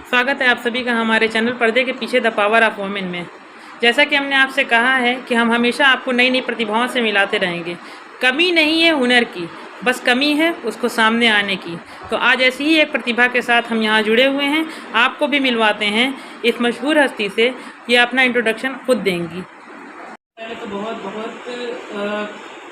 स्वागत है आप सभी का हमारे चैनल पर्दे के पीछे द पावर ऑफ वुमेन में। जैसा कि हमने आपसे कहा है कि हम हमेशा आपको नई नई प्रतिभाओं से मिलाते रहेंगे। कमी नहीं है हुनर की, बस कमी है उसको सामने आने की। तो आज ऐसी ही एक प्रतिभा के साथ हम यहाँ जुड़े हुए हैं, आपको भी मिलवाते हैं इस मशहूर हस्ती से। ये अपना इंट्रोडक्शन खुद देंगी। पहले तो बहुत बहुत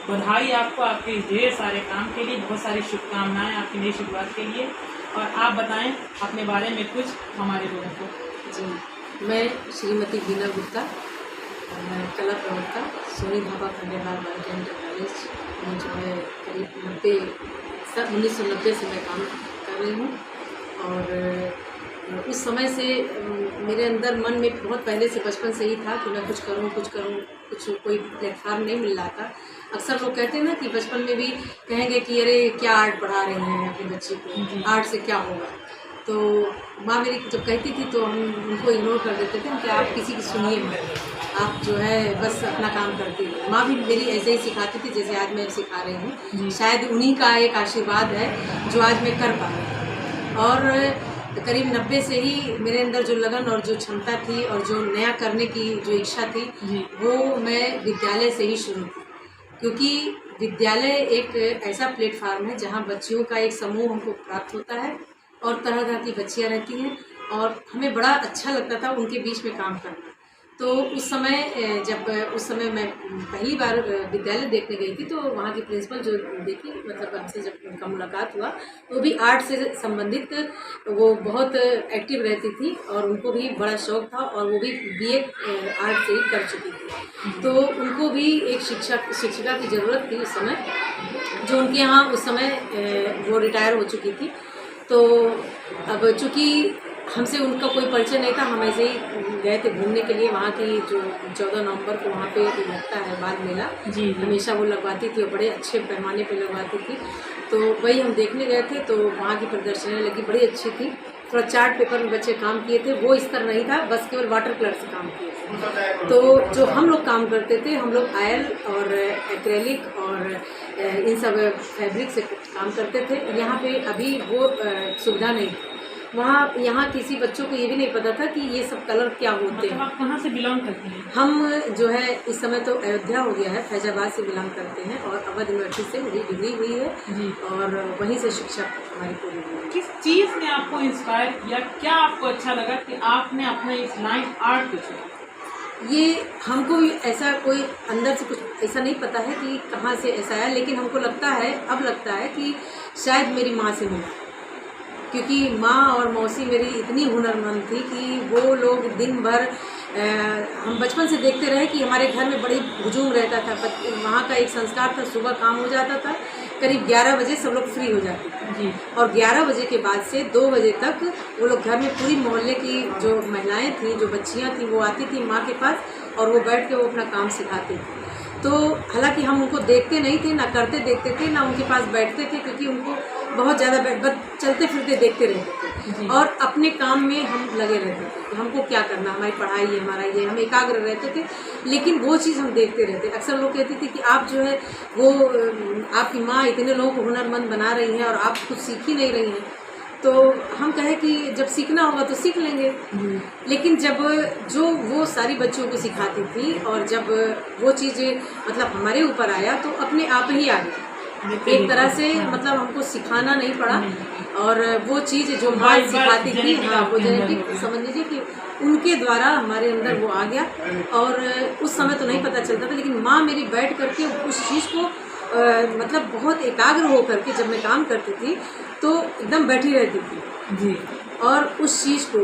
बधाई आपको आपके ढेर सारे काम के लिए, बहुत सारी शुभकामनाएं आपकी नई शुरुआत के लिए। और आप बताएं अपने बारे में कुछ हमारे लोगों को। जी, मैं श्रीमती बीना गुप्ता, मैं कला प्रवक्ता, सोनी धाबा खंडेलाल बालिका इंटर कॉलेज में जो है करीब 1990 से मैं काम कर रही हूँ। और उस समय से मेरे अंदर मन में बहुत पहले से बचपन से ही था कि मैं कुछ करूँ, कुछ कोई प्लेटफार्म नहीं मिल रहा था। अक्सर लोग कहते हैं ना कि बचपन में भी कहेंगे कि अरे क्या आर्ट पढ़ा रहे हैं अपने बच्चे को, आर्ट से क्या होगा। तो माँ मेरी जब कहती थी तो हम उनको इग्नोर कर देते थे कि आप किसी की सुनिए मत, आप जो है बस अपना काम करती है। माँ भी मेरी ऐसे ही सिखाती थी जैसे आज मैं सिखा रही हूँ। शायद उन्हीं का एक आशीर्वाद है जो आज मैं कर पा रही हूँ। और करीब 90 से ही मेरे अंदर जो लगन और जो क्षमता थी और जो नया करने की जो इच्छा थी वो मैं विद्यालय से ही शुरू की। क्योंकि विद्यालय एक ऐसा प्लेटफार्म है जहाँ बच्चियों का एक समूह हमको प्राप्त होता है और तरह तरह की बच्चियाँ रहती हैं और हमें बड़ा अच्छा लगता था उनके बीच में काम करना। तो उस समय मैं पहली बार विद्यालय देखने गई थी तो वहाँ की प्रिंसिपल जो देखी, मतलब हमसे जब उनका मुलाकात हुआ तो भी आर्ट से संबंधित वो बहुत एक्टिव रहती थी और उनको भी बड़ा शौक था और वो भी बीए आर्ट से ही कर चुकी थी। तो उनको भी एक शिक्षिका की ज़रूरत थी उस समय, जो उनके यहाँ उस समय वो रिटायर हो चुकी थी। तो अब चूँकि हमसे उनका कोई परिचय नहीं था, हम ऐसे ही गए थे घूमने के लिए। वहाँ की जो 14 नवंबर को वहाँ पे लगता है बाल मेला, जी हमेशा वो लगवाती थी और बड़े अच्छे पैमाने पे लगवाती थी। तो वही हम देखने गए थे तो वहाँ की प्रदर्शनी लगी, बड़ी अच्छी थी। थोड़ा चार्ट पेपर में बच्चे काम किए थे, वो इस तरह नहीं था, बस केवल वाटर कलर से काम किए थे। तो जो हम लोग काम करते थे, हम लोग आयल और एक्रेलिक और इन सब फैब्रिक से काम करते थे। यहाँ पे अभी वो सुविधा नहीं थी। यहाँ किसी बच्चों को ये भी नहीं पता था कि ये सब कलर क्या होते हैं। आप कहाँ से बिलोंग करती हैं? हम जो है इस समय तो अयोध्या हो गया है, फैजाबाद से बिलोंग करते हैं और अवध यूनिवर्सिटी से मेरी डिग्री हुई है जी। और वहीं से शिक्षा हमारी पूरी हुई है। किस चीज़ ने आपको इंस्पायर किया, क्या आपको अच्छा लगा कि आपने अपना इस लाइन आर्ट को चुना? ये हमको भी ऐसा कोई अंदर से कुछ ऐसा नहीं पता है कि कहाँ से ऐसा है, लेकिन हमको लगता है, अब लगता है कि शायद मेरी माँ से मिला, क्योंकि माँ और मौसी मेरी इतनी हुनरमंद थी कि वो लोग दिन भर हम बचपन से देखते रहे कि हमारे घर में बड़ी हुजूम रहता था। वहाँ का एक संस्कार था, सुबह काम हो जाता था, करीब 11 बजे सब लोग फ्री हो जाते थे जी। और 11 बजे के बाद से 2 बजे तक वो लोग घर में पूरी मोहल्ले की जो महिलाएं थी, जो बच्चियाँ थी, वो आती थी माँ के पास और वो बैठ के वो अपना काम सिखाती थी। तो हालांकि हम उनको देखते नहीं थे, ना करते देखते थे, ना उनके पास बैठते थे, क्योंकि उनको बहुत ज़्यादा बस चलते फिरते देखते रहते थे और अपने काम में हम लगे रहते थे। हमको क्या करना, हमारी पढ़ाई है, हमारा ये, हम एकाग्र रहते थे, लेकिन वो चीज़ हम देखते रहते। अक्सर लोग कहते थे कि आप जो है वो आपकी माँ इतने लोगों को हुनरमंद बना रही हैं और आप कुछ सीख ही नहीं रही हैं। तो हम कहे कि जब सीखना होगा तो सीख लेंगे। लेकिन जब जो वो सारी बच्चों को सिखाती थी और जब वो चीज़ मतलब हमारे ऊपर आया तो अपने आप ही आ गया। एक तरह से मतलब हमको सिखाना नहीं पड़ा और वो चीज़ जो माँ सिखाती थी, हाँ वो जेनेटिक समझ लीजिए कि उनके द्वारा हमारे अंदर वो आ गया। और उस समय तो नहीं पता चलता था, लेकिन माँ मेरी बैठ करके उस चीज़ को मतलब बहुत एकाग्र हो करके जब मैं काम करती थी तो एकदम बैठी रहती थी जी। और उस चीज़ को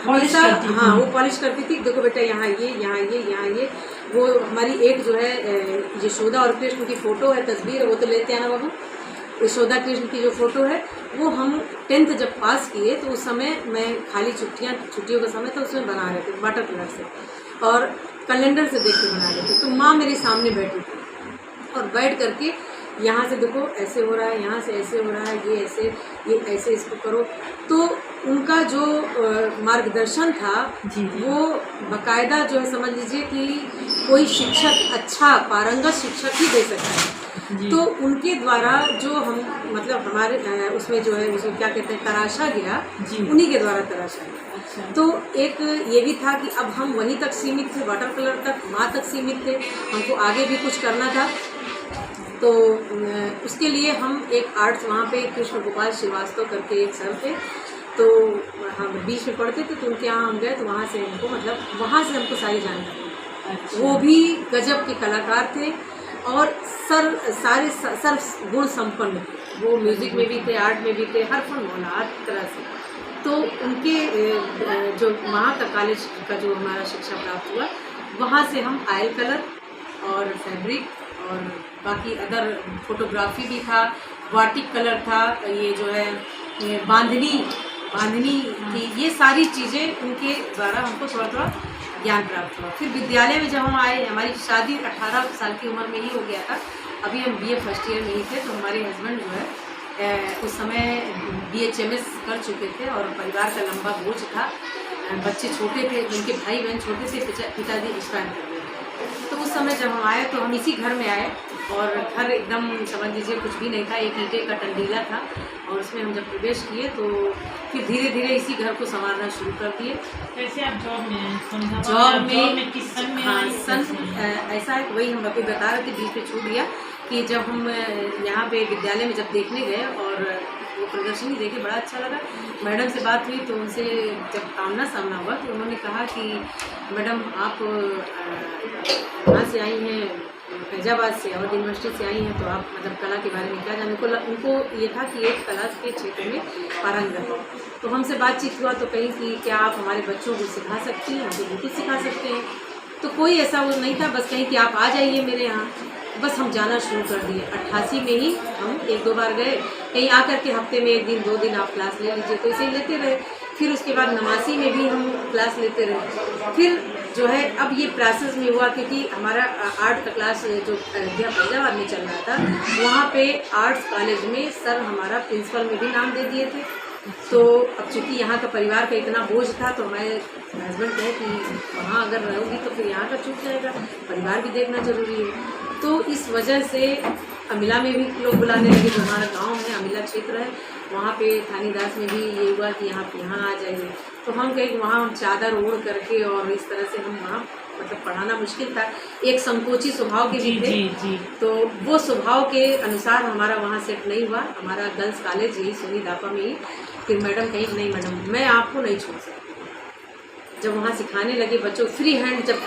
हमेशा हाँ वो पॉलिश करती थी। देखो बेटा यहाँ ये, यहाँ ये, यहाँ ये। वो हमारी एक जो है यशोदा और कृष्ण की फ़ोटो है, तस्वीर है, वो तो लेते आना बाबू। यशोदा कृष्ण की जो फ़ोटो है वो हम 10th जब पास किए तो उस समय मैं खाली छुट्टियों का समय था, उसमें बना रहे थे वाटर कलर से और कैलेंडर से देख के बना रहे थे। तो माँ मेरे सामने बैठी थी और बैठ करके यहाँ से देखो ऐसे हो रहा है, यहाँ से ऐसे हो रहा है, ये ऐसे इसको करो। तो उनका जो मार्गदर्शन था वो बाकायदा जो है समझ लीजिए कि कोई शिक्षक अच्छा पारंगत शिक्षक ही दे सकता है। तो उनके द्वारा जो हम मतलब हमारे उसमें जो है उसको क्या कहते हैं तराशा गया, उन्हीं के द्वारा तराशा गया। तो एक ये भी था कि अब हम वहीं तक सीमित थे, वाटर कलर तक, वहाँ तक सीमित थे, हमको आगे भी कुछ करना था। तो उसके लिए हम एक आर्ट्स वहाँ पे कृष्ण गोपाल श्रीवास्तव करके एक सर थे, तो हम बीच में पढ़ते थे, तो उनके यहाँ हम गए, तो वहाँ से हमको मतलब वहाँ से हमको सारी जानकारी। वो भी गजब के कलाकार थे और सर गुण संपन्न थे। वो म्यूज़िक में भी थे, आर्ट में भी थे, हर फन होना हर तरह से। तो उनके जो वहाँ का कॉलेज का जो हमारा शिक्षा प्राप्त हुआ, वहाँ से हम ऑयल कलर और फैब्रिक और बाकी अदर फोटोग्राफी भी था, वाटिक कलर था, ये जो है ये बांधनी थी, ये सारी चीज़ें उनके द्वारा हमको थोड़ा थोड़ा ज्ञान प्राप्त हुआ। फिर विद्यालय में जब हम आए, हमारी शादी 18 साल की उम्र में ही हो गया था, अभी हम BA फर्स्ट ईयर में ही थे। तो हमारे हस्बैंड जो है उस समय BHMS कर चुके थे और परिवार का लंबा बोझ था, बच्चे छोटे थे, उनके भाई बहन छोटे थे, पिताजी एक्सपायर कर गए। तो उस समय जब हम आए तो हम इसी घर में आए और घर एकदम समझ लीजिए कुछ भी नहीं था, एक ईंटे का टंडीला था और उसमें हम जब प्रवेश किए तो फिर धीरे धीरे इसी घर को संवारना शुरू कर दिए। कैसे आप जॉब में जॉब में किस सन में? हाँ, सन ऐसा है, वही हम अभी बता रहे थे, बीच में छूट गया कि जब हम यहाँ पे विद्यालय में जब देखने गए और वो प्रदर्शनी देखे बड़ा अच्छा लगा। मैडम से बात हुई तो उनसे जब आमना सामना हुआ तो उन्होंने कहा कि मैडम आप कहाँ से आई हैं, फैजाबाद से, अवध यूनिवर्सिटी से आई हैं, तो आप मतलब कला के बारे में क्या जाने। उनको ये था कि एक कला के क्षेत्र में पारंगत हो। तो हमसे बातचीत हुआ तो कहीं कि क्या आप हमारे बच्चों को सिखा सकती हैं? हम तो बिल्कुल सिखा सकते हैं। तो कोई ऐसा वो नहीं था, बस कहीं कि आप आ जाइए मेरे यहाँ। बस हम जाना शुरू कर दिए। 88 में ही हम 1-2 बार गए, कहीं आकर के हफ्ते में 1 दिन 2 दिन आप क्लास ले लीजिए, तो इसे ही लेते रहे। फिर उसके बाद 89 में भी हम क्लास लेते रहे। फिर जो है अब ये प्रोसेस में हुआ क्योंकि हमारा आर्ट का क्लास जो फैजाबाद में चल रहा था, वहाँ पे आर्ट्स कॉलेज में सर हमारा प्रिंसिपल में भी नाम दे दिए थे। तो अब चूँकि यहाँ का परिवार का इतना बोझ था तो हमारे हस्बैंड कहे कि वहाँ अगर रहोगी तो फिर यहाँ का छूट जाएगा, परिवार भी देखना ज़रूरी है। तो इस वजह से अमिला में भी लोग बुलाने लगे, जो हमारा गांव है अमिला क्षेत्र है, वहाँ पे थानीदास में भी ये हुआ कि यहाँ आ जाइए। तो हम कहे वहाँ हम चादर ओढ़ करके और इस तरह से हम वहाँ मतलब पढ़ाना मुश्किल था, एक संकोची स्वभाव के भी थे। तो वो स्वभाव के अनुसार हमारा वहाँ सेट नहीं हुआ। हमारा गर्ल्स कॉलेज यही सोनी दापा में ही। फिर मैडम कही नहीं मैडम मैं आपको नहीं छोड़ सकती। जब वहाँ सिखाने लगे बच्चों फ्री हैंड, जब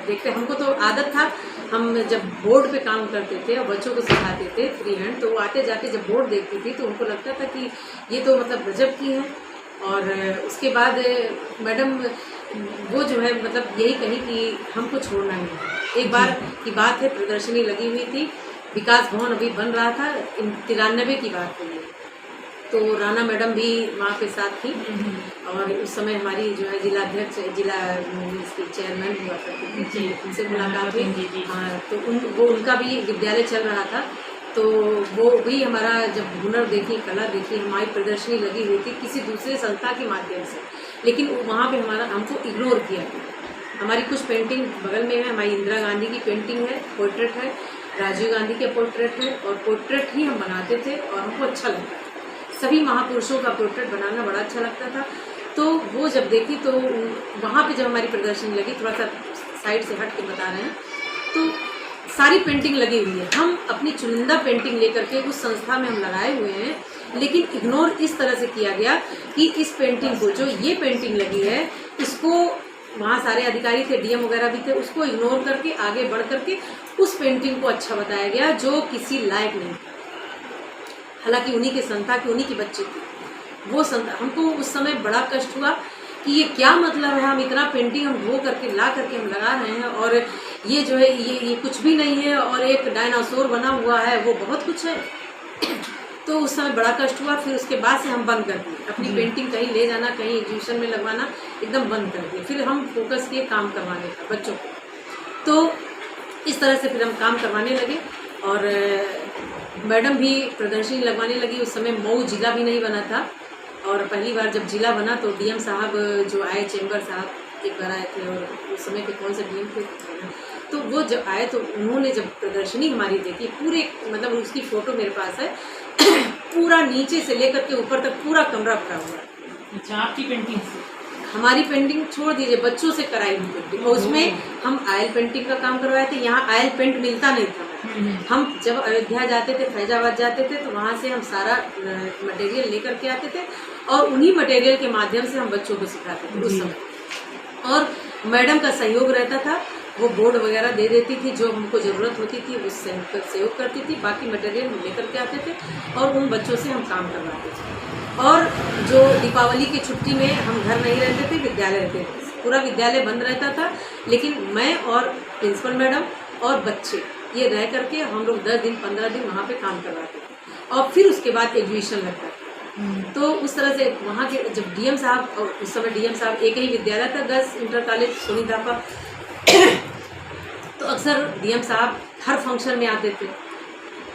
देखते हमको तो आदत था, हम जब बोर्ड पे काम करते थे और बच्चों को सिखाते थे फ्री हैंड, तो वो आते जाते जब बोर्ड देखती थी तो उनको लगता था कि ये तो मतलब गजब की है। और उसके बाद मैडम वो जो है मतलब यही कही कि हमको छोड़ना नहीं। एक बार की बात है, प्रदर्शनी लगी हुई थी, विकास भवन अभी बन रहा था, 93 की बात है। तो राना मैडम भी वहाँ पे साथ थी और उस समय हमारी जो है जिलाध्यक्ष जिला इसकी चेयरमैन हुआ करती थी, उनसे मुलाकात हुई। हाँ, तो वो उनका भी विद्यालय चल रहा था, तो वो भी हमारा जब हुनर देखी, कला देखी, हमारी प्रदर्शनी लगी हुई थी किसी दूसरे संस्था के माध्यम से, लेकिन वहाँ पे हमको इग्नोर किया गया। हमारी कुछ पेंटिंग बगल में है, हमारी इंदिरा गांधी की पेंटिंग है, पोर्ट्रेट है, राजीव गांधी के पोर्ट्रेट है, और पोर्ट्रेट ही हम बनाते थे और हमको अच्छा लगता था। सभी महापुरुषों का पोर्ट्रेट बनाना बड़ा अच्छा लगता था। तो वो जब देखी तो वहाँ पे जब हमारी प्रदर्शनी लगी, थोड़ा सा साइड से हट के बता रहे हैं, तो सारी पेंटिंग लगी हुई है। हम अपनी चुनिंदा पेंटिंग लेकर के उस संस्था में हम लगाए हुए हैं, लेकिन इग्नोर इस तरह से किया गया कि इस पेंटिंग को, जो ये पेंटिंग लगी है, इसको वहाँ सारे अधिकारी थे, DM वगैरह भी थे, उसको इग्नोर करके आगे बढ़ करके उस पेंटिंग को अच्छा बताया गया जो किसी लायक नहीं था। हालांकि उन्हीं के संस्था की, उन्हीं की बच्ची थी वो संस्था। हमको उस समय बड़ा कष्ट हुआ कि ये क्या मतलब है, हम इतना पेंटिंग हम धो करके ला करके हम लगा रहे हैं और ये जो है ये कुछ भी नहीं है, और एक डायनासोर बना हुआ है, वो बहुत कुछ है। तो उस समय बड़ा कष्ट हुआ। फिर उसके बाद से हम बंद कर दिए अपनी पेंटिंग, कहीं ले जाना, कहीं एग्जीबिशन में लगवाना एकदम बंद कर दिए। फिर हम फोकस किए काम करवाने का बच्चों को। तो इस तरह से फिर हम काम करवाने लगे और मैडम भी प्रदर्शनी लगवाने लगी। उस समय मऊ जिला भी नहीं बना था, और पहली बार जब जिला बना तो डीएम साहब जो आए, चेंबर साहब एक बार आए थे, और उस समय के कौन से डीएम थे, तो वो जब आए तो उन्होंने जब प्रदर्शनी हमारी देखी, पूरे मतलब उसकी फ़ोटो मेरे पास है पूरा नीचे से लेकर के ऊपर तक पूरा कमरा भरा हुआ है। अच्छा, आपकी पेंटिंग से? हमारी पेंटिंग छोड़ दीजिए, बच्चों से कराई हुई पेंटिंग, और उसमें हम आयल पेंटिंग का काम करवाए थे। यहाँ आयल पेंट मिलता नहीं था। हम जब अयोध्या जाते थे, फैजाबाद जाते थे, तो वहाँ से हम सारा मटेरियल लेकर के आते थे, और उन्हीं मटेरियल के माध्यम से हम बच्चों को सिखाते थे उस समय। और मैडम का सहयोग रहता था, वो बोर्ड वगैरह दे देती थी, जो हमको ज़रूरत होती थी उस सहयोग करती थी। बाकी मटेरियल हम लेकर के आते थे और उन बच्चों से हम काम करवाते थे। और जो दीपावली की छुट्टी में हम घर नहीं रहते थे, विद्यालय रहते थे, पूरा विद्यालय बंद रहता था, लेकिन मैं और प्रिंसिपल मैडम और बच्चे ये रह करके हम लोग 10 दिन 15 दिन वहाँ पे काम करवाते थे, और फिर उसके बाद एग्जीबिशन लगता था। तो उस तरह से वहाँ के जब डीएम साहब, और उस समय डीएम साहब एक ही विद्यालय था, गर्ल्स इंटर कॉलेज सोनी धापा, तो अक्सर डीएम साहब हर फंक्शन में आते थे,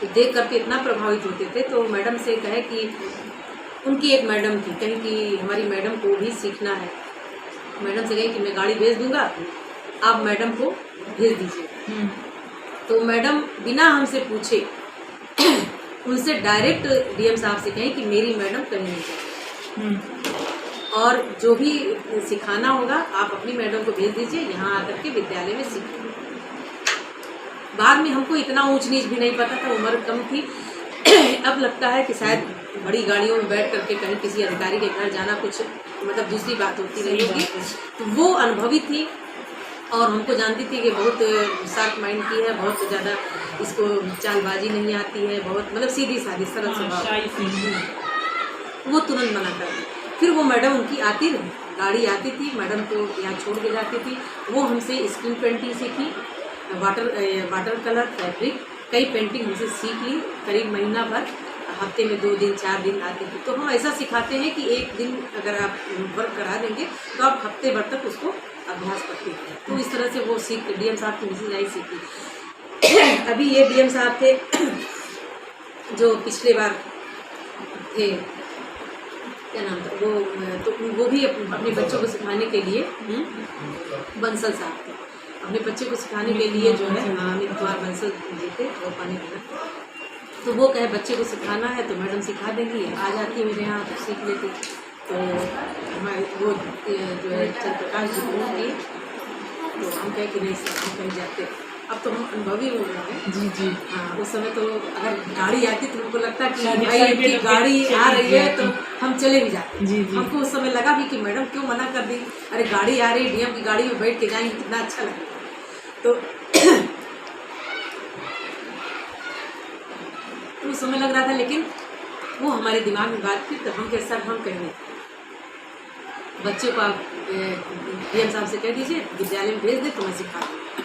तो देख करके इतना प्रभावित होते थे। तो मैडम से कहे कि उनकी एक मैडम थी, कहीं कि हमारी मैडम को भी सीखना है। मैडम से कही कि मैं गाड़ी भेज दूंगा, आप मैडम को भेज दीजिए। तो मैडम बिना हमसे पूछे उनसे डायरेक्ट डीएम साहब से कहें कि मेरी मैडम कहीं नहीं जाए, और जो भी सिखाना होगा आप अपनी मैडम को भेज दीजिए, यहाँ आकर के विद्यालय में सीखेंगे। बाद में हमको इतना ऊंच नीच भी नहीं पता था, उम्र कम थी। अब लगता है कि शायद बड़ी गाड़ियों में बैठ करके कहीं किसी अधिकारी के घर जाना कुछ मतलब दूसरी बात होती रही होगी। तो वो अनुभवी थी, और हमको जानती थी कि बहुत शार्प माइंड की है, बहुत ज़्यादा इसको चालबाजी नहीं आती है, बहुत मतलब सीधी सादी सरल स्वभाव। वो तुरंत मना कर दी। फिर वो मैडम उनकी आती रही, गाड़ी आती थी, मैडम को यहाँ छोड़ के जाती थी। वो हमसे स्क्रीन पेंटिंग सीखी, वाटर कलर, फैब्रिक, कई पेंटिंग हमसे सीख ली। करीब महीना भर, हफ्ते में 2 दिन 4 दिन आती थी। तो हम ऐसा सिखाते हैं कि एक दिन अगर आप वर्क करा देंगे तो आप हफ्ते भर तक उसको अभ्यास करते हैं। तो इस तरह से वो सीख डीएम साहब की मिसेज आई सीखी। अभी ये डीएम साहब थे जो पिछले बार थे, क्या नाम था वो, तो वो भी अपने बच्चों को सिखाने के लिए बंसल साहब थे, अपने बच्चे को सिखाने के लिए जो है अमित कुमार बंसल जी थे, वो पानी पीना। तो वो कहे बच्चे को सिखाना है तो मैडम सिखा देंगी, आ जाती है मेरे यहाँ तो सीख लेती। तो हमारे वो जो है चंद्र प्रकाश जी को किए, तो हम कहे कि नहीं सर हम कहीं जाते। अब तो हम अनुभवी हो गए हैं। जी जी। हाँ, उस समय तो अगर गाड़ी आती तो हमको लगता कि भाई इनकी गाड़ी आ रही है तो हम चले भी जाते। जी जी। हमको उस समय लगा भी कि मैडम क्यों मना कर दी, अरे गाड़ी आ रही, डीएम की गाड़ी में बैठ के जाएंगे कितना अच्छा लगेगा। तो उस समय लग रहा था, लेकिन वो हमारे दिमाग में बात थी। तो हम कह सर हम कहेंगे बच्चे को आप डीएम साहब से कह दीजिए विद्यालय में भेज दे तो मैं सिखा दूँ।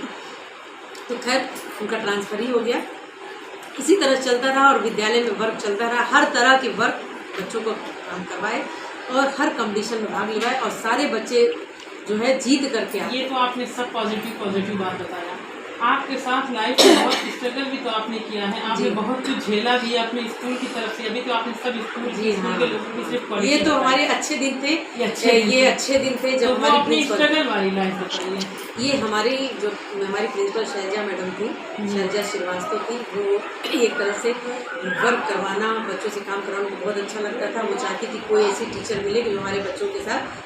तो खैर उनका ट्रांसफ़र ही हो गया। इसी तरह चलता रहा और विद्यालय में वर्क चलता रहा। हर तरह के वर्क बच्चों को काम करवाए और हर कंपटीशन में भाग लिवाए, और सारे बच्चे जो है जीत करके आए। ये तो आपने सब पॉजिटिव बात बताया। आपके साथ लाइफ में बहुत स्ट्रगल भी तो आपने किया है, आपने बहुत कुछ झेला भी है अपने स्कूल की तरफ से। अभी तो आपने सब स्कूल के लोगों की सिर्फ पढ़ी। ये तो हमारे अच्छे दिन थे, ये अच्छे दिन थे जब तो हमारी स्ट्रगल वाली लाइफ बताइए। ये हमारी प्रिंसिपल शैलजा मैडम थी, शैलजा श्रीवास्तव थी। वो एक तरह से वर्क करवाना, बच्चों से काम करवाना बहुत अच्छा लगता था। वो चाहती थी कोई ऐसी टीचर मिले कि जो हमारे बच्चों के साथ